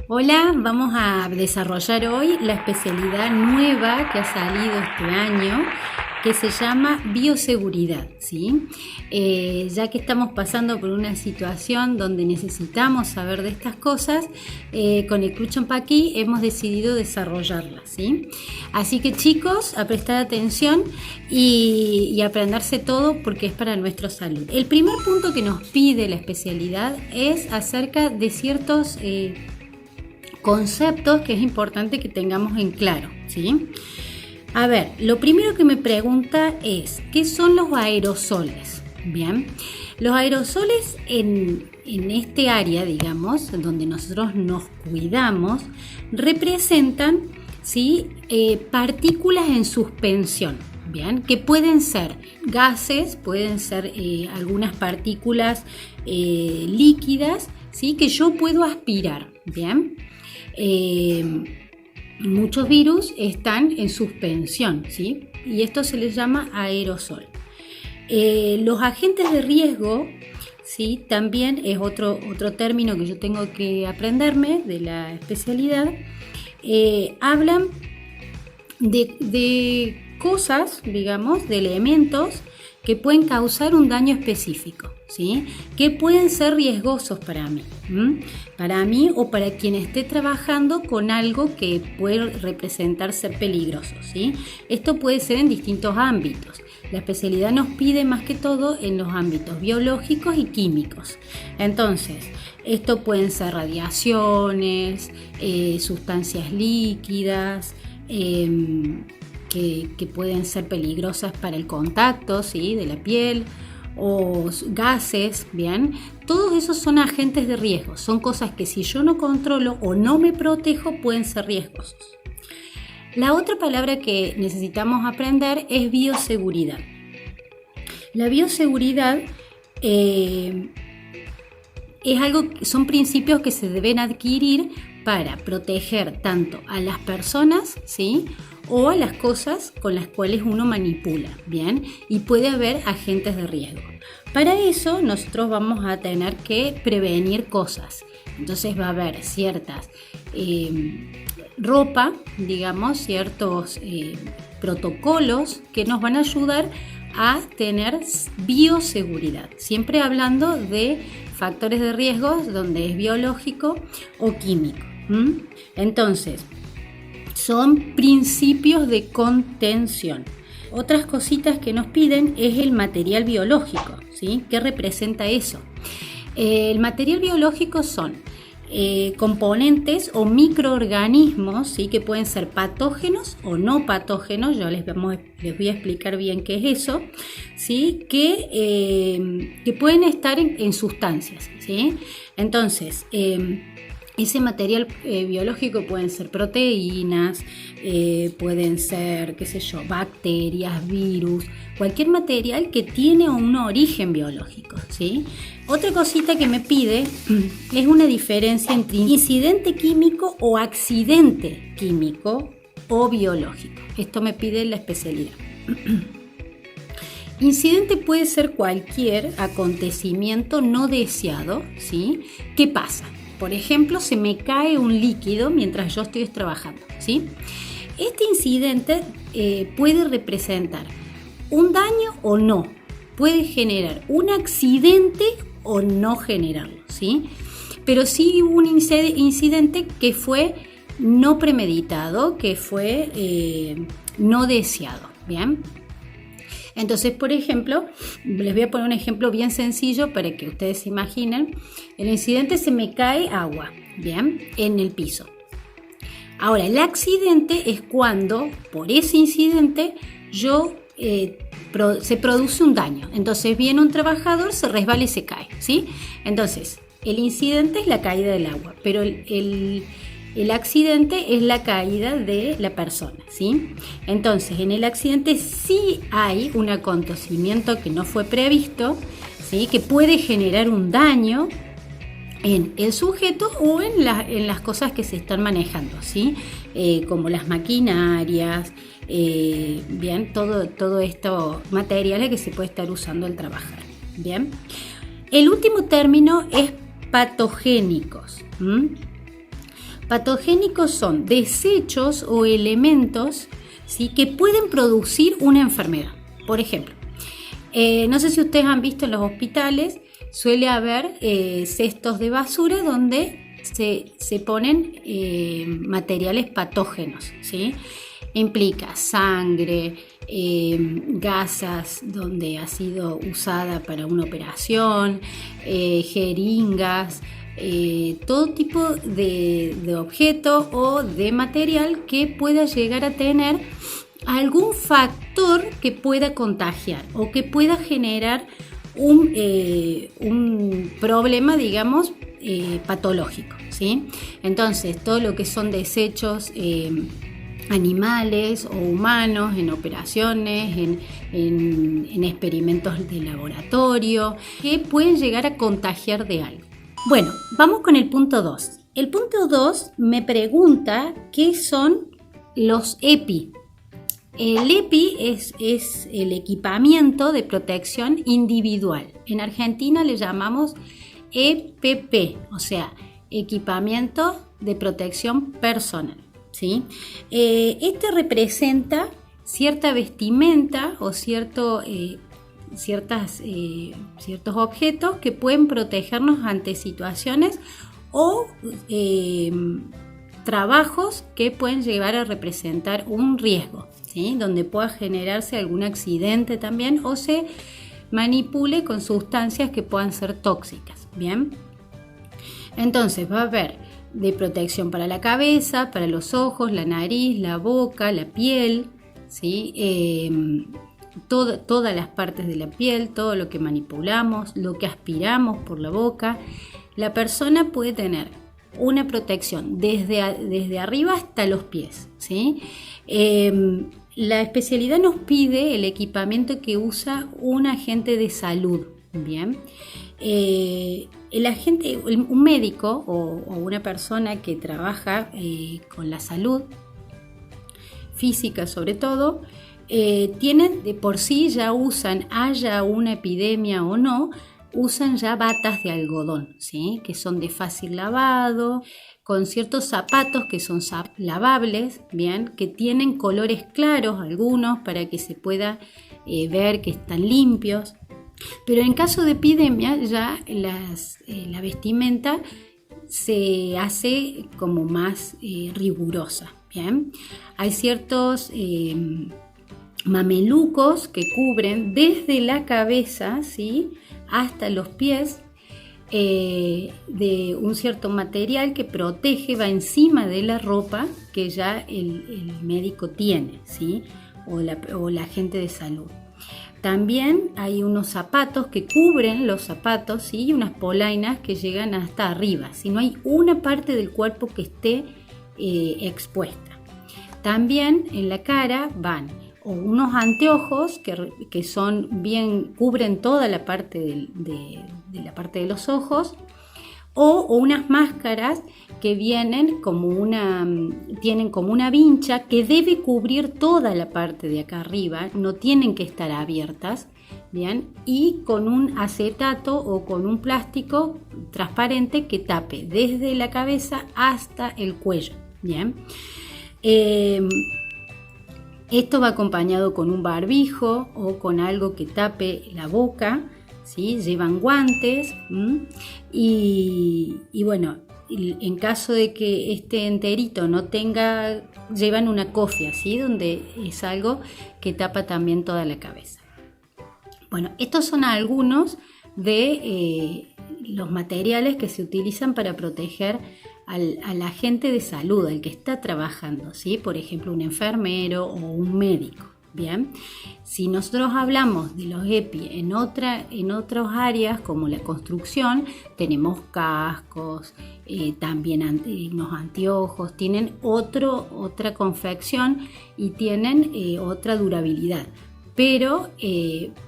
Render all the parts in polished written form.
Hola, vamos a desarrollar hoy la especialidad nueva que ha salido este año, que se llama bioseguridad, ¿sí? Ya que estamos pasando por una situación donde necesitamos saber de estas cosas, con el Club Champaquí hemos decidido desarrollarla, ¿sí? Así que chicos, a prestar atención y aprenderse todo porque es para nuestra salud. El primer punto que nos pide la especialidad es acerca de ciertos conceptos que es importante que tengamos en claro, ¿sí? A ver, lo primero que me pregunta es, ¿qué son los aerosoles? Bien, los aerosoles en este área, digamos, donde nosotros nos cuidamos, representan, ¿sí? Partículas en suspensión, bien, que pueden ser gases, pueden ser algunas partículas líquidas, ¿sí? Que yo puedo aspirar, bien. Muchos virus están en suspensión, ¿sí? Y esto se les llama aerosol. Los agentes de riesgo, ¿sí? También es otro término que yo tengo que aprenderme de la especialidad. Hablan de cosas, digamos, de elementos que pueden causar un daño específico, ¿sí? Que pueden ser riesgosos para mí, para mí o para quien esté trabajando con algo que puede representar ser peligroso, ¿sí? Esto puede ser en distintos ámbitos. La especialidad nos pide más que todo en los ámbitos biológicos y químicos. Entonces, esto pueden ser radiaciones, sustancias líquidas, que pueden ser peligrosas para el contacto, ¿sí? De la piel, o gases, bien. Todos esos son agentes de riesgo, son cosas que si yo no controlo o no me protejo pueden ser riesgosos. La otra palabra que necesitamos aprender es bioseguridad. La bioseguridad es algo, son principios que se deben adquirir para proteger tanto a las personas, ¿sí? O a las cosas con las cuales uno manipula, ¿bien? Y puede haber agentes de riesgo. Para eso nosotros vamos a tener que prevenir cosas. Entonces va a haber ciertas ropa, digamos, ciertos protocolos que nos van a ayudar a tener bioseguridad. Siempre hablando de factores de riesgo donde es biológico o químico. Entonces, son principios de contención. Otras cositas que nos piden es el material biológico, ¿sí? ¿Qué representa eso? El material biológico son componentes o microorganismos, ¿sí? Que pueden ser patógenos o no patógenos. Yo les voy a explicar bien qué es eso, ¿sí? Que pueden estar en sustancias, ¿sí? Entonces, ese material biológico pueden ser proteínas, pueden ser, qué sé yo, bacterias, virus, cualquier material que tiene un origen biológico, ¿sí? Otra cosita que me pide es una diferencia entre incidente químico o accidente químico o biológico. Esto me pide la especialidad. Incidente puede ser cualquier acontecimiento no deseado, ¿sí? ¿Qué pasa? Por ejemplo, se me cae un líquido mientras yo estoy trabajando, ¿sí? Este incidente puede representar un daño o no, puede generar un accidente o no generarlo, ¿sí? Pero sí hubo un incidente que fue no premeditado, que fue no deseado, ¿bien? Entonces, por ejemplo, les voy a poner un ejemplo bien sencillo para que ustedes se imaginen. El incidente, se me cae agua, ¿bien? En el piso. Ahora, el accidente es cuando, por ese incidente, se produce un daño. Entonces, viene un trabajador, se resbala y se cae, ¿sí? Entonces, el incidente es la caída del agua, pero el accidente es la caída de la persona, ¿sí? Entonces, en el accidente sí hay un acontecimiento que no fue previsto, ¿sí? Que puede generar un daño en el sujeto o en las cosas que se están manejando, ¿sí? Como las maquinarias, bien, todo esto materiales que se puede estar usando al trabajar, bien. El último término es patogénicos. Patogénicos son desechos o elementos, ¿sí?, que pueden producir una enfermedad. Por ejemplo, no sé si ustedes han visto en los hospitales, suele haber cestos de basura donde se ponen materiales patógenos, ¿sí? Implica sangre, gasas donde ha sido usada para una operación, jeringas, todo tipo de objeto o de material que pueda llegar a tener algún factor que pueda contagiar o que pueda generar un problema, digamos, patológico, ¿sí? Entonces, todo lo que son desechos animales o humanos en operaciones, en experimentos de laboratorio, que pueden llegar a contagiar de algo. Bueno, vamos con el punto 2. El punto 2 me pregunta qué son los EPI. El EPI es el equipamiento de protección individual. En Argentina le llamamos EPP, o sea, equipamiento de protección personal, ¿sí? Este representa cierta vestimenta o ciertos objetos que pueden protegernos ante situaciones o trabajos que pueden llegar a representar un riesgo, ¿sí?, donde pueda generarse algún accidente también o se manipule con sustancias que puedan ser tóxicas. Bien, entonces va a haber de protección para la cabeza, para los ojos, la nariz, la boca, la piel, ¿sí? Todas las partes de la piel, todo lo que manipulamos, lo que aspiramos por la boca. La persona puede tener una protección desde arriba hasta los pies, ¿sí? La especialidad nos pide el equipamiento que usa un agente de salud. Bien, un médico o una persona que trabaja con la salud física sobre todo, tienen de por sí, ya usan, haya una epidemia o no, usan ya batas de algodón, ¿sí?, que son de fácil lavado, con ciertos zapatos que son lavables, bien, que tienen colores claros algunos para que se pueda ver que están limpios. Pero en caso de epidemia ya la vestimenta se hace como más rigurosa. Bien, hay ciertos mamelucos que cubren desde la cabeza, ¿sí?, hasta los pies, de un cierto material que protege, va encima de la ropa que ya el médico tiene, ¿sí?, o la agente de salud. También hay unos zapatos que cubren los zapatos, ¿sí?, y unas polainas que llegan hasta arriba, si no hay una parte del cuerpo que esté expuesta. También en la cara van o unos anteojos que son bien, cubren toda la parte de la parte de los ojos, o unas máscaras que tienen como una vincha que debe cubrir toda la parte de acá arriba, no tienen que estar abiertas, bien, y con un acetato o con un plástico transparente que tape desde la cabeza hasta el cuello, bien. Esto va acompañado con un barbijo o con algo que tape la boca, ¿sí? Llevan guantes y bueno, en caso de que este enterito no tenga, llevan una cofia, ¿sí?, donde es algo que tapa también toda la cabeza. Bueno, estos son algunos de los materiales que se utilizan para proteger al agente de salud, al que está trabajando, ¿sí? Por ejemplo, un enfermero o un médico. Bien, si nosotros hablamos de los EPI en otras áreas como la construcción, tenemos cascos, también unos anteojos, tienen otra confección y tienen otra durabilidad. Pero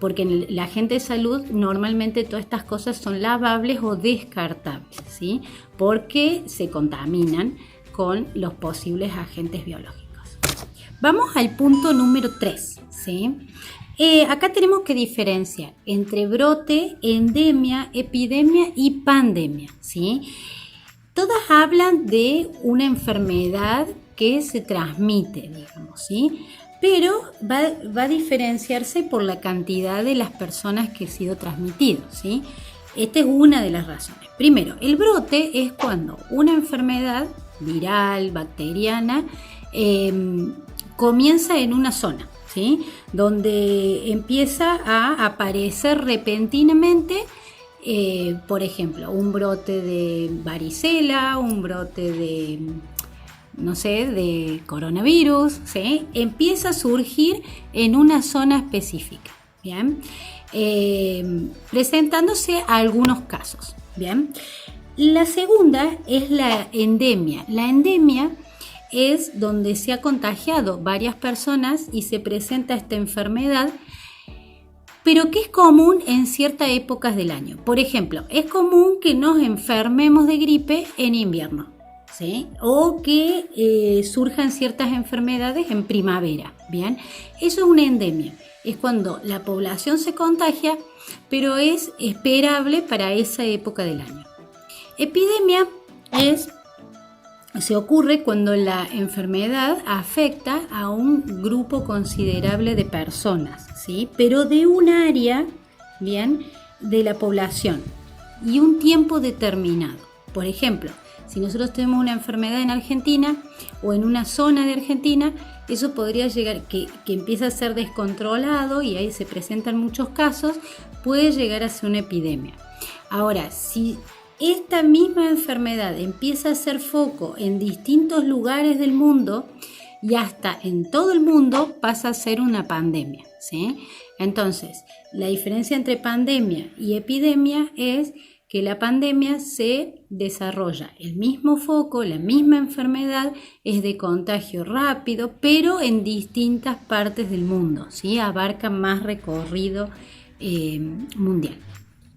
porque en el agente de salud normalmente todas estas cosas son lavables o descartables, ¿sí?, porque se contaminan con los posibles agentes biológicos. Vamos al punto número 3, ¿sí? Acá tenemos que diferenciar entre brote, endemia, epidemia y pandemia, ¿sí? Todas hablan de una enfermedad que se transmite, digamos, ¿sí? Pero va a diferenciarse por la cantidad de las personas que ha sido transmitido, ¿sí? Esta es una de las razones. Primero, el brote es cuando una enfermedad viral, bacteriana, comienza en una zona, ¿sí? Donde empieza a aparecer repentinamente, por ejemplo, un brote de varicela, un brote de, no sé, de coronavirus, ¿sí? Empieza a surgir en una zona específica, ¿bien? Presentándose algunos casos, ¿bien? La segunda es la endemia. La endemia es donde se ha contagiado varias personas y se presenta esta enfermedad, pero que es común en ciertas épocas del año. Por ejemplo, es común que nos enfermemos de gripe en invierno, ¿sí? O que surjan ciertas enfermedades en primavera, ¿bien? Eso es una endemia. Es cuando la población se contagia, pero es esperable para esa época del año. Epidemia se ocurre cuando la enfermedad afecta a un grupo considerable de personas, ¿sí? Pero de un área, bien, de la población y un tiempo determinado. Por ejemplo, si nosotros tenemos una enfermedad en Argentina o en una zona de Argentina, eso podría llegar, que empieza a ser descontrolado y ahí se presentan muchos casos, puede llegar a ser una epidemia. Ahora, si esta misma enfermedad empieza a ser foco en distintos lugares del mundo y hasta en todo el mundo, pasa a ser una pandemia, ¿sí? Entonces, la diferencia entre pandemia y epidemia es que la pandemia se desarrolla el mismo foco, la misma enfermedad, es de contagio rápido, pero en distintas partes del mundo, ¿sí? Abarca más recorrido mundial.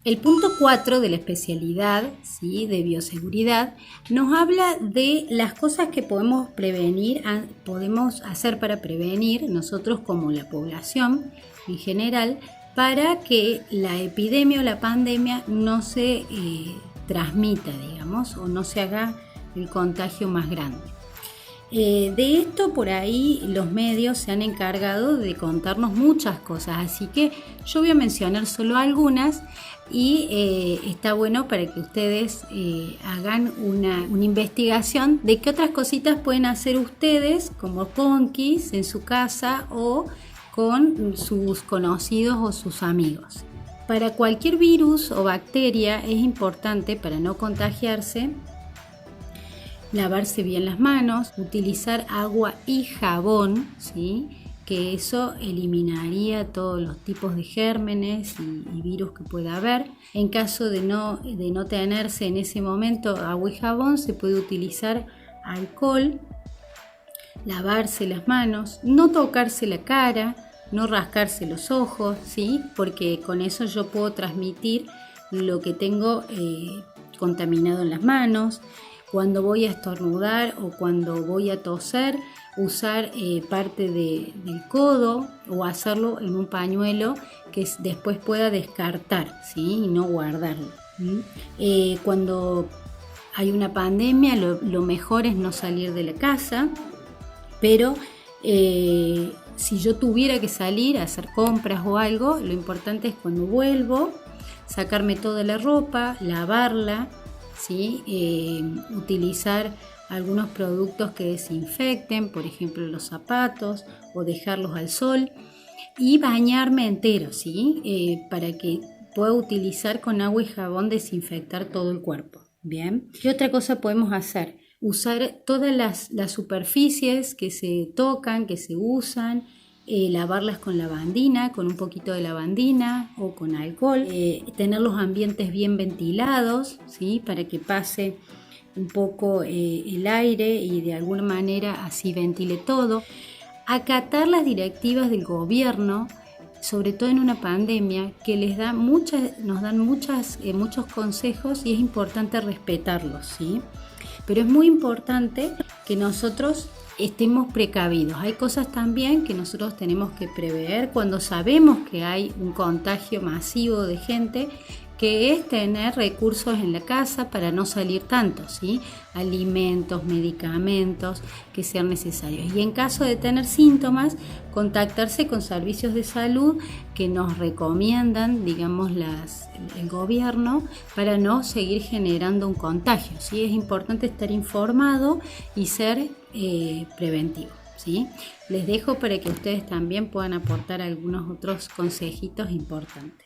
El punto 4 de la especialidad, ¿sí?, de bioseguridad nos habla de las cosas que podemos prevenir, podemos hacer para prevenir nosotros como la población en general, para que la epidemia o la pandemia no se transmita, digamos, o no se haga el contagio más grande. De esto por ahí los medios se han encargado de contarnos muchas cosas, así que yo voy a mencionar solo algunas y está bueno para que ustedes hagan una investigación de qué otras cositas pueden hacer ustedes como conquis en su casa o con sus conocidos o sus amigos. Para cualquier virus o bacteria es importante, para no contagiarse, lavarse bien las manos, utilizar agua y jabón, ¿sí?, que eso eliminaría todos los tipos de gérmenes y virus que pueda haber. En caso de no tenerse en ese momento agua y jabón, se puede utilizar alcohol, lavarse las manos, no tocarse la cara, no rascarse los ojos, ¿sí?, porque con eso yo puedo transmitir lo que tengo contaminado en las manos. Cuando voy a estornudar o cuando voy a toser, usar parte del codo o hacerlo en un pañuelo que después pueda descartar, ¿sí?, y no guardarlo. Cuando hay una pandemia, lo mejor es no salir de la casa, pero si yo tuviera que salir a hacer compras o algo, lo importante es cuando vuelvo, sacarme toda la ropa, lavarla, ¿sí?, utilizar algunos productos que desinfecten, por ejemplo los zapatos, o dejarlos al sol y bañarme entero, ¿sí?, para que pueda utilizar con agua y jabón, desinfectar todo el cuerpo. Bien, ¿qué otra cosa podemos hacer? Usar todas las superficies que se tocan, que se usan, lavarlas con lavandina, con un poquito de lavandina o con alcohol, tener los ambientes bien ventilados, ¿sí?, para que pase un poco el aire y de alguna manera así ventile todo. Acatar las directivas del gobierno, sobre todo en una pandemia, que nos dan muchos consejos y es importante respetarlos, ¿sí? Pero es muy importante que nosotros estemos precavidos. Hay cosas también que nosotros tenemos que prever cuando sabemos que hay un contagio masivo de gente, que es tener recursos en la casa para no salir tanto, ¿sí? Alimentos, medicamentos que sean necesarios. Y en caso de tener síntomas, contactarse con servicios de salud que nos recomiendan, digamos, el gobierno, para no seguir generando un contagio, ¿sí? Es importante estar informado y ser preventivo, ¿sí? Les dejo para que ustedes también puedan aportar algunos otros consejitos importantes.